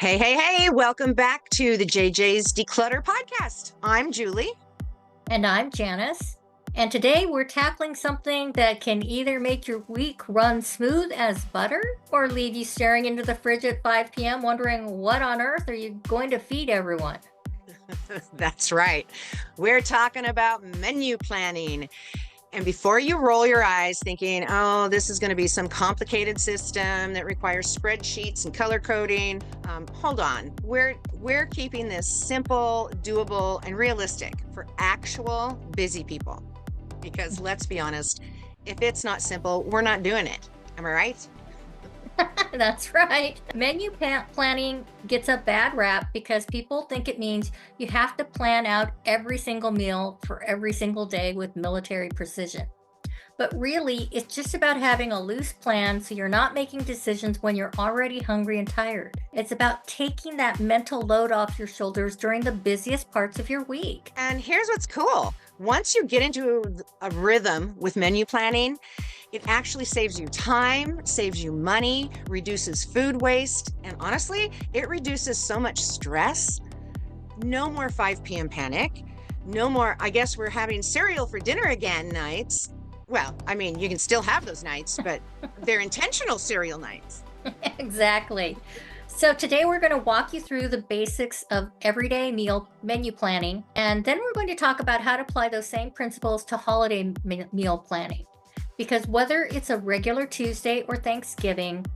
Hey, hey, hey, welcome back to the JJ's Declutter podcast. I'm Julie. And I'm Janis. And today we're tackling something that can either make your week run smooth as butter or leave you staring into the fridge at 5 p.m. wondering what on earth are you going to feed everyone? That's right. We're talking about menu planning. And before you roll your eyes thinking, oh, this is going to be some complicated system that requires spreadsheets and color coding, hold on. We're keeping this simple, doable, and realistic for actual busy people. Because let's be honest, if it's not simple, we're not doing it. Am I right? That's right. Menu planning gets a bad rap because people think it means you have to plan out every single meal for every single day with military precision. But really, it's just about having a loose plan so you're not making decisions when you're already hungry and tired. It's about taking that mental load off your shoulders during the busiest parts of your week. And here's what's cool. Once you get into a rhythm with menu planning, it actually saves you time, saves you money, reduces food waste, and honestly, it reduces so much stress. No more 5 p.m. panic. No more, I guess we're having cereal for dinner again nights. Well, I mean, you can still have those nights, but they're intentional cereal nights. Exactly. So today we're going to walk you through the basics of everyday meal menu planning, and then we're going to talk about how to apply those same principles to holiday meal planning. Because whether it's a regular Tuesday or Thanksgiving,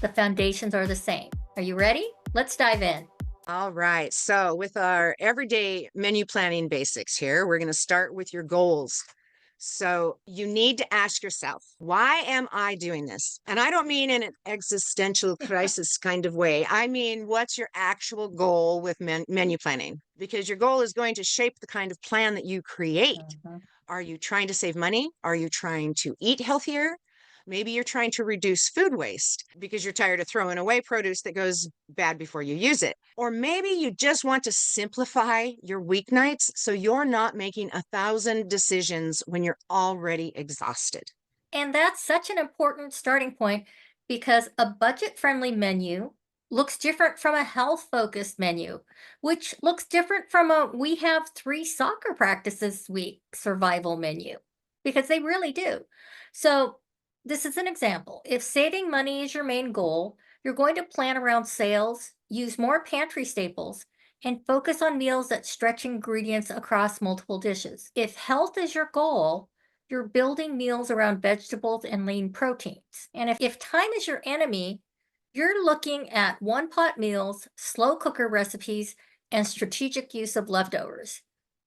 the foundations are the same. Are you ready? Let's dive in. All right. So, with our everyday menu planning basics here, we're going to start with your goals. So, you need to ask yourself, why am I doing this? And I don't mean in an existential crisis kind of way. I mean, what's your actual goal with menu planning? Because your goal is going to shape the kind of plan that you create. Mhm. Are you trying to save money? Are you trying to eat healthier? Maybe you're trying to reduce food waste because you're tired of throwing away produce that goes bad before you use it. Or maybe you just want to simplify your weeknights so you're not making 1,000 decisions when you're already exhausted. And that's such an important starting point because a budget friendly menu looks different from a health focused menu, which looks different from a we have 3 soccer practices week survival menu, because they really do. So, this is an example. If saving money is your main goal, you're going to plan around sales, use more pantry staples, and focus on meals that stretch ingredients across multiple dishes. If health is your goal, you're building meals around vegetables and lean proteins. And if time is your enemy, you're looking at one pot meals, slow cooker recipes, and strategic use of leftovers.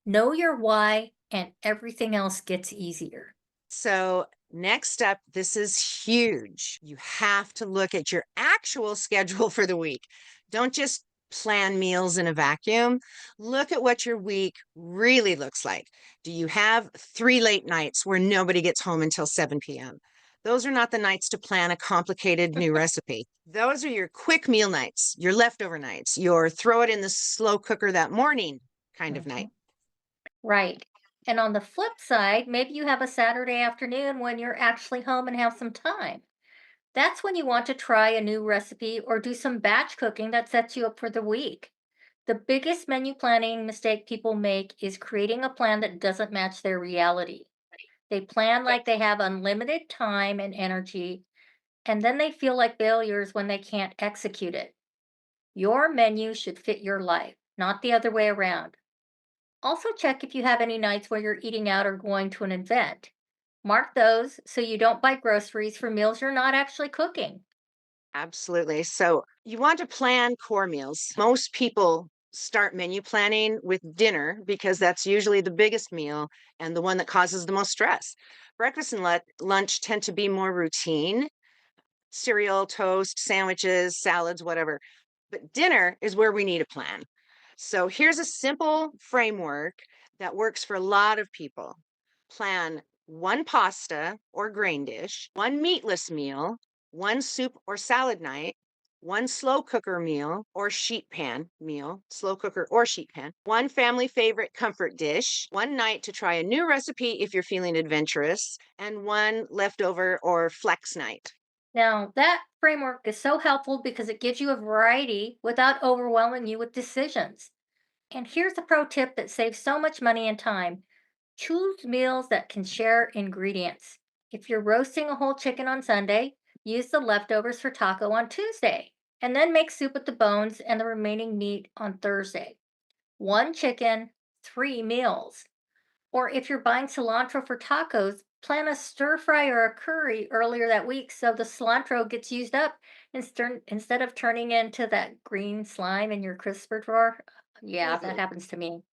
Know your why, and everything else gets easier. So, next up, this is huge. You have to look at your actual schedule for the week. Don't just plan meals in a vacuum. Look at what your week really looks like. Do you have 3 late nights where nobody gets home until 7 p.m.? Those are not the nights to plan a complicated new recipe. Those are your quick meal nights, your leftover nights, your throw it in the slow cooker that morning kind of night. Mhm. Right. And on the flip side, maybe you have a Saturday afternoon when you're actually home and have some time. That's when you want to try a new recipe or do some batch cooking that sets you up for the week. The biggest menu planning mistake people make is creating a plan that doesn't match their reality. They plan like they have unlimited time and energy, and then they feel like failures when they can't execute it. Your menu should fit your life, not the other way around. Also, check if you have any nights where you're eating out or going to an event. Mark those so you don't buy groceries for meals you're not actually cooking. Absolutely. So you want to plan core meals. Most people start menu planning with dinner because that's usually the biggest meal and the one that causes the most stress. Breakfast and lunch tend to be more routine, cereal, toast, sandwiches, salads, whatever. But dinner is where we need a plan. So here's a simple framework that works for a lot of people. Plan one pasta or grain dish, one meatless meal, one soup or salad night, one slow cooker meal or sheet pan meal, slow cooker or sheet pan, one family favorite comfort dish, one night to try a new recipe if you're feeling adventurous, and one leftover or flex night. Now, that framework is so helpful because it gives you a variety without overwhelming you with decisions. And here's a pro tip that saves so much money and time: choose meals that can share ingredients. If you're roasting a whole chicken on Sunday, use the leftovers for taco on Tuesday, and then make soup with the bones and the remaining meat on Thursday. One chicken, three meals. Or if you're buying cilantro for tacos, plan a stir fry or a curry earlier that week so the cilantro gets used up instead of turning into that green slime in your crisper drawer. Yeah, that Mhm. happens to me.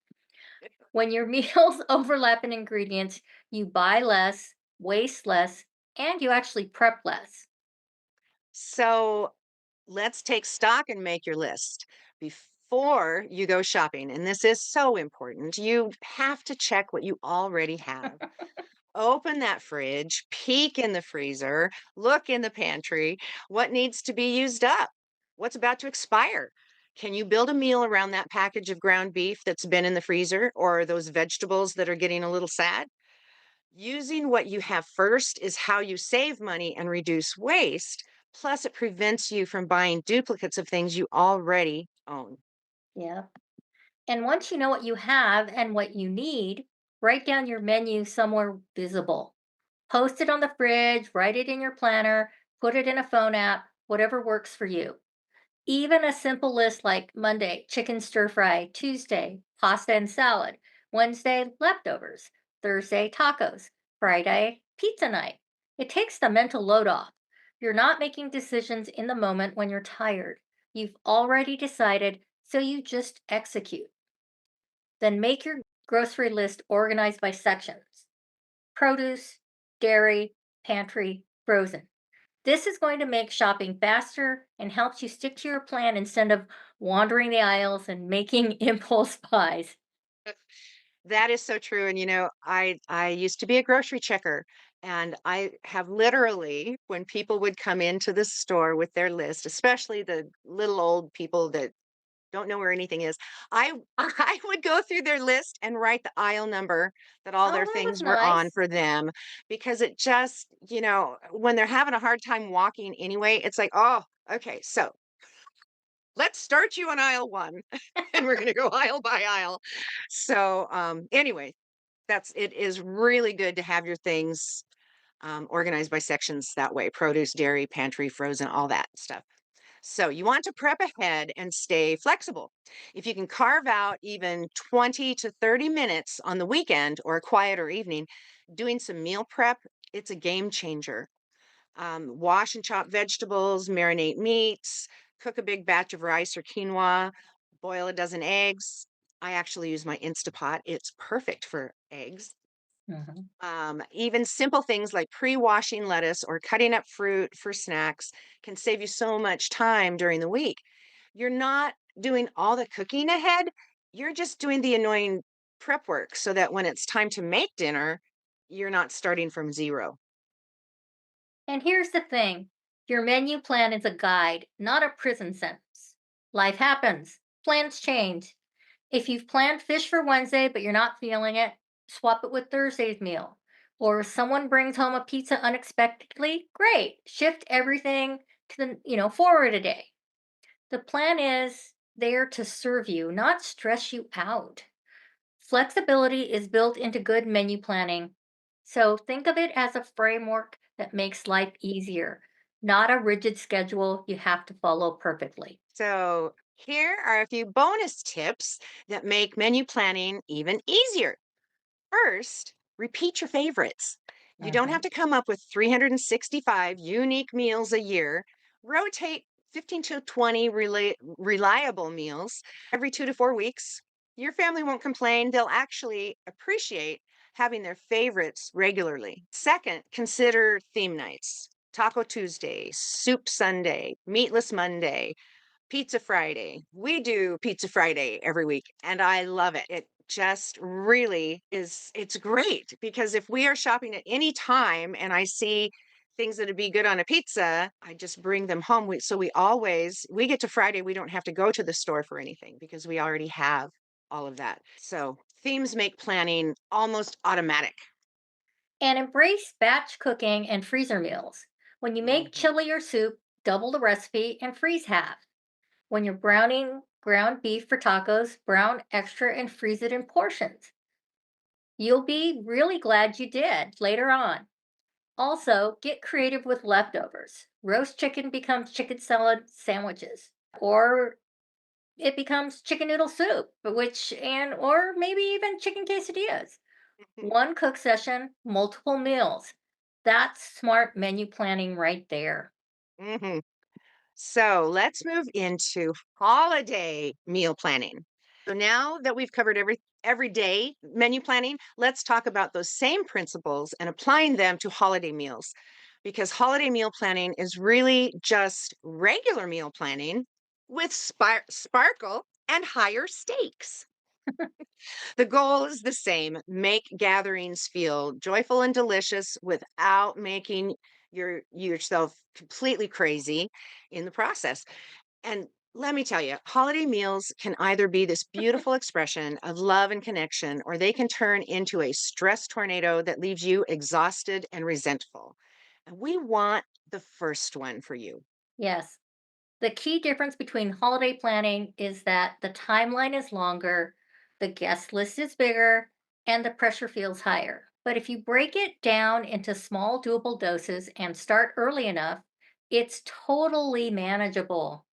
When your meals overlap in ingredients, you buy less, waste less, and you actually prep less. So let's take stock and make your list before you go shopping. And this is so important. You have to check what you already have. Open that fridge, peek in the freezer, look in the pantry. What needs to be used up? What's about to expire? Can you build a meal around that package of ground beef that's been in the freezer or those vegetables that are getting a little sad? Using what you have first is how you save money and reduce waste. Plus, it prevents you from buying duplicates of things you already own. Yeah. And once you know what you have and what you need, write down your menu somewhere visible. Post it on the fridge, write it in your planner, put it in a phone app, whatever works for you. Even a simple list like Monday, chicken stir fry, Tuesday, pasta and salad, Wednesday, leftovers, Thursday, tacos, Friday, pizza night. It takes the mental load off. You're not making decisions in the moment when you're tired. You've already decided, so you just execute. Then make your grocery list organized by sections: produce, dairy, pantry, frozen. This is going to make shopping faster and helps you stick to your plan instead of wandering the aisles and making impulse buys. That is so true. And I used to be a grocery checker, and I have literally, when people would come into the store with their list, especially the little old people that don't know where anything is, I I would go through their list and write the aisle number that all Oh, their that was things were on nice. for them, because it just, when they're having a hard time walking anyway, it's like, oh, okay, so let's start you on aisle one, and we're going to go aisle by aisle. So anyway, it is really good to have your things organized by sections that way: produce, dairy, pantry, frozen, all that stuff. So you want to prep ahead and stay flexible. If you can carve out even 20 to 30 minutes on the weekend or a quieter evening, doing some meal prep, it's a game changer. Wash and chop vegetables, marinate meats, cook a big batch of rice or quinoa, boil a dozen eggs. I actually use my Instapot. It's perfect for eggs. Mhm. Even simple things like pre-washing lettuce or cutting up fruit for snacks can save you so much time during the week. You're not doing all the cooking ahead. You're just doing the annoying prep work so that when it's time to make dinner, you're not starting from zero. And here's the thing: your menu plan is a guide, not a prison sentence. Life happens, plans change. If you've planned fish for Wednesday but you're not feeling it, swap it with Thursday's meal. Or if someone brings home a pizza unexpectedly, great. Shift everything to forward a day. The plan is there to serve you, not stress you out. Flexibility is built into good menu planning. So think of it as a framework that makes life easier, not a rigid schedule you have to follow perfectly. So, here are a few bonus tips that make menu planning even easier. First, repeat your favorites. You don't have Mhm. to come up with 365 unique meals a year. Rotate 15 to 20 reliable meals every 2 to 4 weeks. Your family won't complain. They'll actually appreciate having their favorites regularly. Second, consider theme nights: Taco Tuesday, Soup Sunday, Meatless Monday, Pizza Friday. We do Pizza Friday every week, and I love it. It just really is, it's great because if we are shopping at any time and I see things that'd be good on a pizza, I just bring them home. We get to Friday, we don't have to go to the store for anything because we already have all of that. So themes make planning almost automatic. And embrace batch cooking and freezer meals. When you make Mhm. chili or soup, double the recipe and freeze half. When you're browning ground beef for tacos, brown extra and freeze it in portions. You'll be really glad you did later on. Also, get creative with leftovers. Roast chicken becomes chicken salad sandwiches, or it becomes chicken noodle soup, or maybe even chicken quesadillas. One cook session, multiple meals. That's smart menu planning right there. Mhm. So let's move into holiday meal planning. So now that we've covered everyday menu planning, let's talk about those same principles and applying them to holiday meals. Because holiday meal planning is really just regular meal planning with sparkle and higher stakes. The goal is the same: make gatherings feel joyful and delicious without making yourself completely crazy in the process. And let me tell you, holiday meals can either be this beautiful expression of love and connection, or they can turn into a stress tornado that leaves you exhausted and resentful. And we want the first one for you. Yes. The key difference between holiday planning is that the timeline is longer, the guest list is bigger, and the pressure feels higher. But if you break it down into small, doable doses and start early enough, it's totally manageable.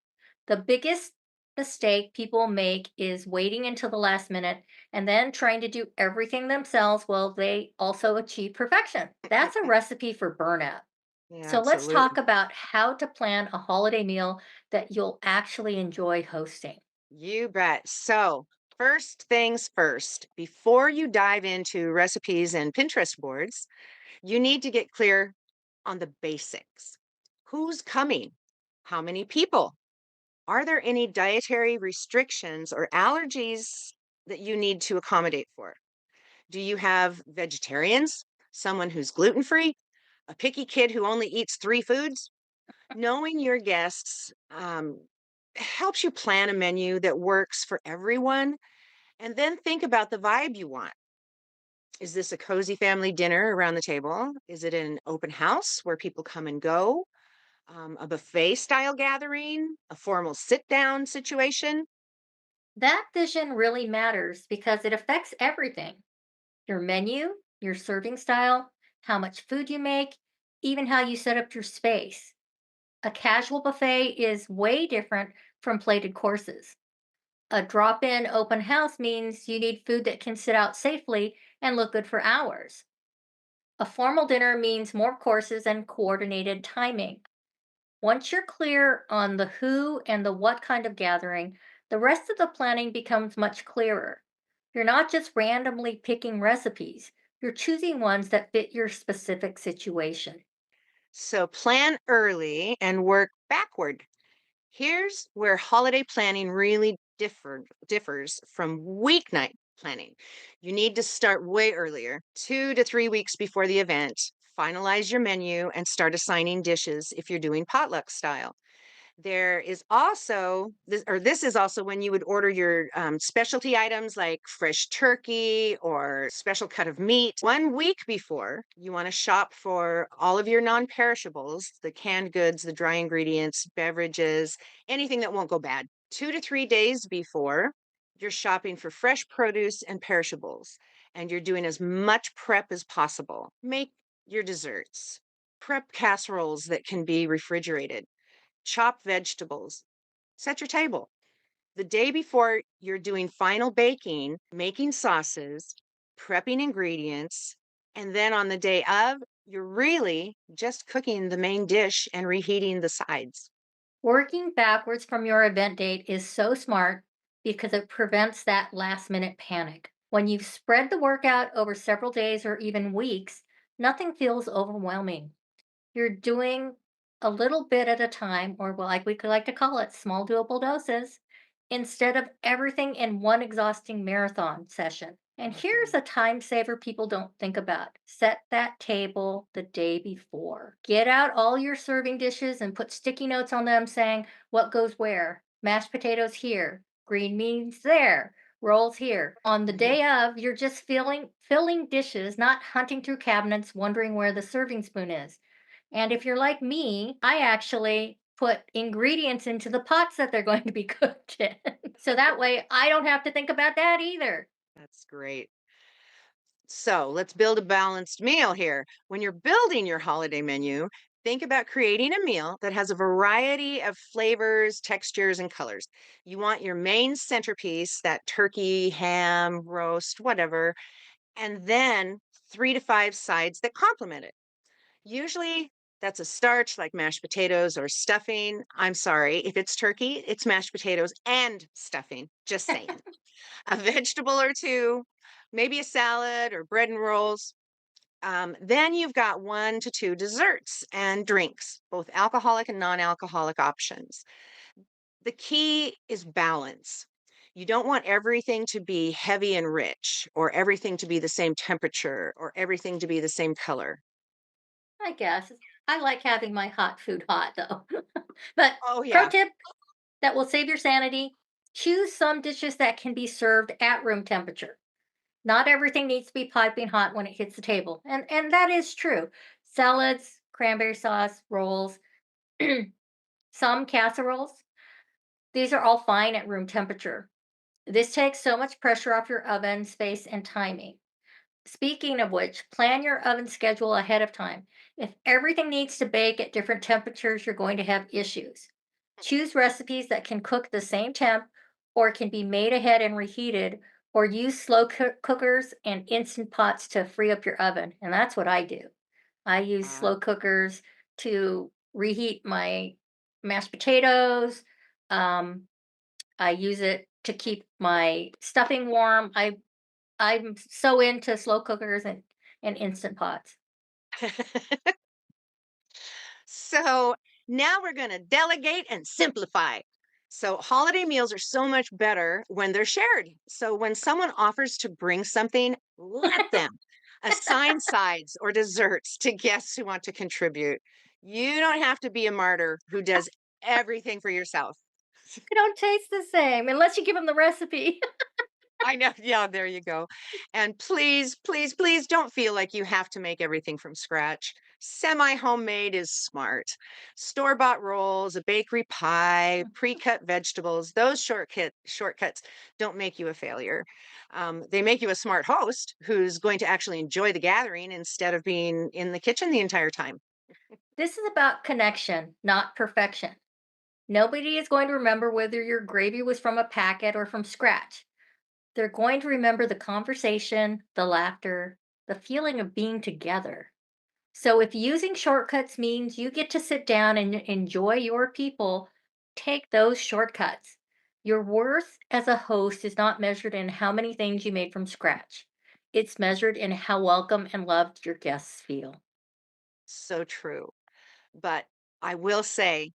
The biggest mistake people make is waiting until the last minute and then trying to do everything themselves while they also achieve perfection. That's a recipe for burnout. Yeah, So let's talk absolutely. about how to plan a holiday meal that you'll actually enjoy hosting. You bet. So, first things first, before you dive into recipes and Pinterest boards, you need to get clear on the basics. Who's coming? How many people? Are there any dietary restrictions or allergies that you need to accommodate for? Do you have vegetarians? Someone who's gluten free? A picky kid who only eats three foods? Knowing your guests helps you plan a menu that works for everyone, and then think about the vibe you want. Is this a cozy family dinner around the table? Is it an open house where people come and go? A buffet style gathering? A formal sit down situation? That vision really matters because it affects everything: your menu, your serving style, how much food you make, even how you set up your space. A casual buffet is way different from plated courses. A drop in open house means you need food that can sit out safely and look good for hours. A formal dinner means more courses and coordinated timing. Once you're clear on the who and the what kind of gathering, the rest of the planning becomes much clearer. You're not just randomly picking recipes, you're choosing ones that fit your specific situation. So plan early and work backward. Here's where holiday planning really differs from weeknight planning. You need to start way earlier, 2 to 3 weeks before the event. Finalize your menu and start assigning dishes if you're doing potluck style. There is also this is also when you would order your specialty items like fresh turkey or special cut of meat. 1 week before, you want to shop for all of your non-perishables, the canned goods, the dry ingredients, beverages, anything that won't go bad. 2 to 3 days before, you're shopping for fresh produce and perishables, and you're doing as much prep as possible. Make your desserts. Prep casseroles that can be refrigerated, chop vegetables, set your table. The day before, you're doing final baking, making sauces, prepping ingredients, and then on the day of, you're really just cooking the main dish and reheating the sides. Working backwards from your event date is so smart because it prevents that last minute panic. When you've spread the workout over several days or even weeks, nothing feels overwhelming. You're doing a little bit at a time, or well, like we could like to call it, small doable doses, instead of everything in one exhausting marathon session. And here's Mhm. a time saver people don't think about: set that table the day before. Get out all your serving dishes and put sticky notes on them saying what goes where. Mashed potatoes here, green beans there, rolls here. On the day of, you're just filling dishes, not hunting through cabinets wondering where the serving spoon is. And if you're like me, I actually put ingredients into the pots that they're going to be cooked in. So that way I don't have to think about that either. That's great. So let's build a balanced meal here. When you're building your holiday menu, think about creating a meal that has a variety of flavors, textures, and colors. You want your main centerpiece, that turkey, ham, roast, whatever, and then 3 to 5 sides that complement it. Usually that's a starch like mashed potatoes or stuffing. I'm sorry, if it's turkey, it's mashed potatoes and stuffing. Just saying. A vegetable or two, maybe a salad or bread and rolls. Then you've got 1 to 2 desserts and drinks, both alcoholic and non alcoholic options. The key is balance. You don't want everything to be heavy and rich, or everything to be the same temperature, or everything to be the same color. I guess. I like having my hot food hot though. But Oh, pro yeah. tip that will save your sanity, choose some dishes that can be served at room temperature. Not everything needs to be piping hot when it hits the table. And that is true. Salads, cranberry sauce, rolls, some casseroles, these are all fine at room temperature. This takes so much pressure off your oven space and timing. Speaking of which, plan your oven schedule ahead of time. If everything needs to bake at different temperatures, you're going to have issues. Choose recipes that can cook the same temp or can be made ahead and reheated, or use slow cookers and instant pots to free up your oven. And that's what I do. I use Uh, slow cookers to reheat my mashed potatoes. Um, I use it to keep my stuffing warm. I'm so into slow cookers and instant pots. so now we're going to delegate and simplify. So, holiday meals are so much better when they're shared. So, when someone offers to bring something, let them assign sides or desserts to guests who want to contribute. You don't have to be a martyr who does everything for yourself. They don't taste the same unless you give them the recipe. I know. Yeah, there you go. And please, please, please don't feel like you have to make everything from scratch. Semi homemade is smart. Store bought rolls, a bakery pie, pre cut vegetables, those shortcuts don't make you a failure. They make you a smart host who's going to actually enjoy the gathering instead of being in the kitchen the entire time. This is about connection, not perfection. Nobody is going to remember whether your gravy was from a packet or from scratch. They're going to remember the conversation, the laughter, the feeling of being together. So if using shortcuts means you get to sit down and enjoy your people, take those shortcuts. Your worth as a host is not measured in how many things you made from scratch. It's measured in how welcome and loved your guests feel. So true. But I will say,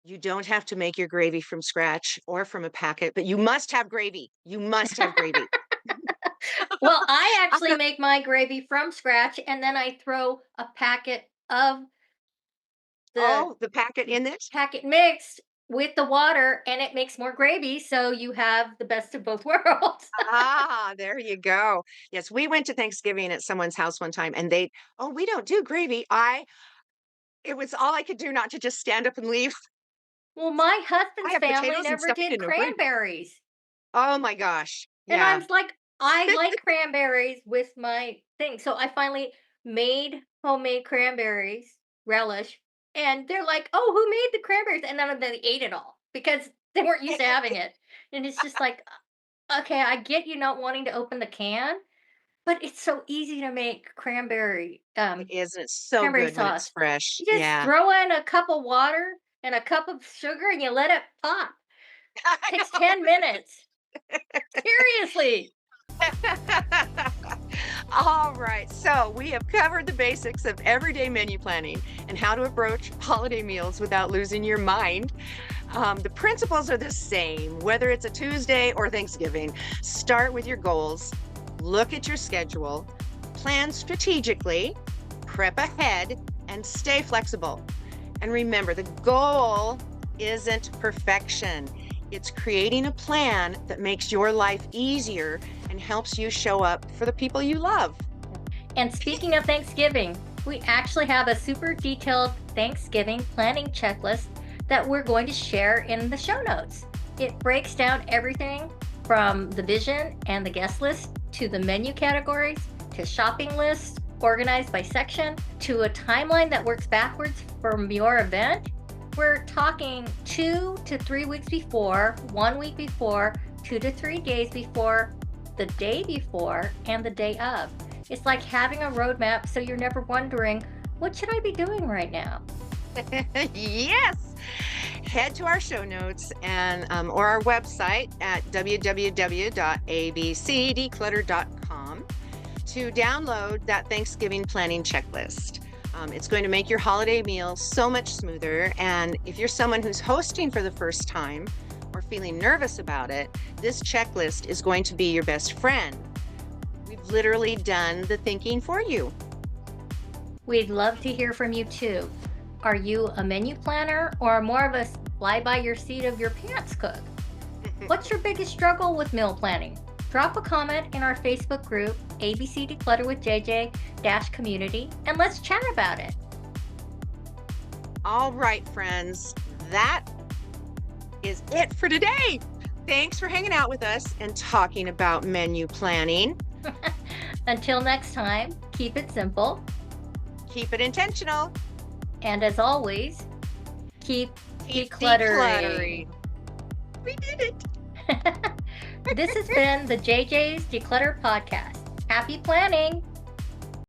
you don't have to make your gravy from scratch or from a packet, but you must have gravy. You must have gravy. Well, I I'm actually gonna make my gravy from scratch and then I throw a packet of the Oh, the packet in it? packet mixed with the water and it makes more gravy. So you have the best of both worlds. Ah, there you go. Yes, we went to Thanksgiving at someone's house one time and they, "Oh, we don't do gravy." It was all I could do not to just stand up and leave. Well, my I husband's have family potatoes and never stuffing did and no gravy. cranberries. Oh my gosh. And I'm Yeah. like, I like cranberries with my thing. So I finally made homemade cranberries, relish, and they're like, "Oh, who made the cranberries?" And then they ate it all because they weren't used to having it. And it's just like, okay, I get you not wanting to open the can, but it's so easy to make Isn't it so cranberry good when it's sauce. fresh? You just Yeah. throw in a cup of water and a cup of sugar and you let it pop. I Takes 10 minutes. Seriously. know. All right, so we have covered the basics of everyday menu planning and how to approach holiday meals without losing your mind. The principles are the same, whether it's a Tuesday or Thanksgiving. Start with your goals, look at your schedule, plan strategically, prep ahead, and stay flexible. And remember, the goal isn't perfection. It's creating a plan that makes your life easier and helps you show up for the people you love. And speaking of Thanksgiving, We actually have a super detailed Thanksgiving planning checklist that we're going to share in the show notes. It breaks down everything from the vision and the guest list to the menu categories to shopping lists organized by section to a timeline that works backwards from your event. We're talking 2 to 3 weeks before, 1 week before, 2 to 3 days before, the day before, and the day of. It's like having a roadmap so you're never wondering, what should I be doing right now? Yes. Head to our show notes and or our website at www.abcdeclutter.com to download that Thanksgiving planning checklist. It's going to make your holiday meal so much smoother. And if you're someone who's hosting for the first time or feeling nervous about it, this checklist is going to be your best friend. We've literally done the thinking for you. We'd love to hear from you too. Are you a menu planner or more of a fly by your seat of your pants cook? What's your biggest struggle with meal planning? Drop a comment in our Facebook group, ABC Declutter with JJ-community, and let's chat about it. All right, friends, that is it for today. Thanks for hanging out with us and talking about menu planning. Until next time, keep it simple. Keep it intentional. And as always, keep Decluttering. We did it. This has been the JJ's Declutter Podcast. Happy planning!